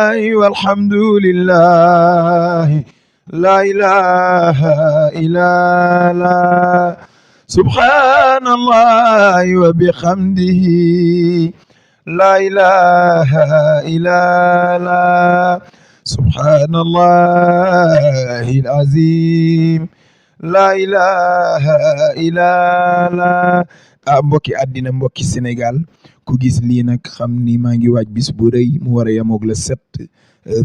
الله والحمد لله لا إله إلا الله سبحان الله وبحمده لا إله إلا الله سبحان الله العظيم لا إله إلا الله mbokki àddina mbokki Sénégal ku gis lii nag xam ni maa ngi waaj bis bu rëy mu war a yemoog le 7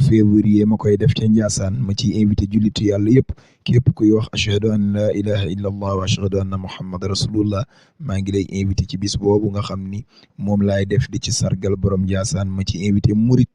février ma koy def ca Ndiassane ma ciy invité jullitu yàlla yëpp képp kuy wax ashhadu an la ilaha illa allah wa ashhadu anna muhammad rasulullah maa ngi lay invité ci bis boobu nga xam ni moom laay def di ci sargal borom Ndiassane ma ci invité murit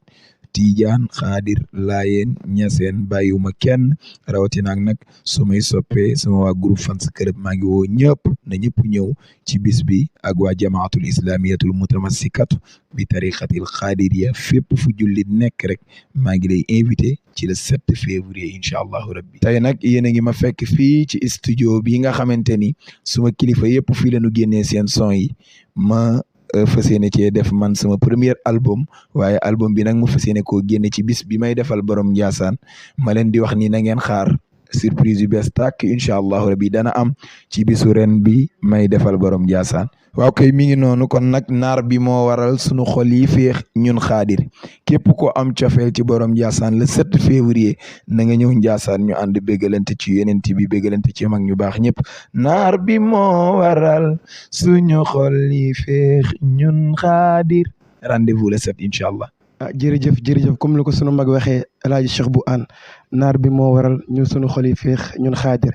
Tiijaan Xaadir Laayeen Ñaseen bàyyiwuma kenn rawatina nag su may soppee sama waa groupe fans club maa ngi woo ñëpp na ñëpp ñëw ci bis bi ak waa jamaatul islamiyatul mutamassikatu bi tariqatil xaadiriya fépp fu jullit nekk rek maa ngi lay invité ci le 7 février incha allahu rabbi tey nag yéen a ngi ma fekk fii ci studio bi nga xamante ni suma kilifa yëpp fii la ñu génnee seen son yi ma fas yéene cee def man sama premier album waaye album bi nag mu fas yéene koo génne ci bis bi may defal borom Ndiassane ma leen di wax ni na ngeen xaar surprise yu bees tàkk incha allahu rabbi dana am ci bisu ren bi may defal borom Ndiassane waaw kay mi ngi noonu kon nag naar bi moo waral sunu xol yi féex ñun xaadir képp ko am cofeel ci borom Ndiassane le 7 février na nga ñëw Ndiassane ñu ànd bégalante ci yeneen bi bégalante ci mag ñu baax ñëpp naar bi moo waral suñu xol yi féex ñun xaadir rendez-vous le 7 incha allah. jërëjëf comme la ko sunu mag waxee El Hadj Cheikh bu Hann naar bi moo waral ñun sunu xol yi féex ñun xaadir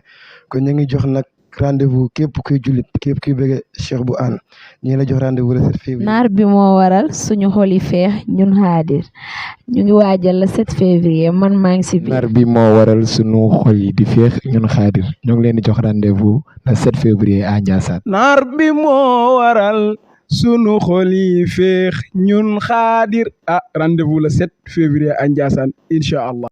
kon ñu ngi jox nag rendez-vous képp kuy jullit képp kuy bëgg Cheikh bu Hann ñu ngi la jox rendez-vous le 7 février. naar bi moo waral suñu xol yi féex ñun xaadir ñu ngi waajal le 7 février man maa ngi si biir. naar bi moo waral suñu xol yi di féex ñun xaadir ñu ngi leen di jox rendez-vous le 7 février à Ndiassane. naar bi moo waral sunu xol yi féex ñun xaadir rendez-vous le 7 février à Ndiassane incha allah.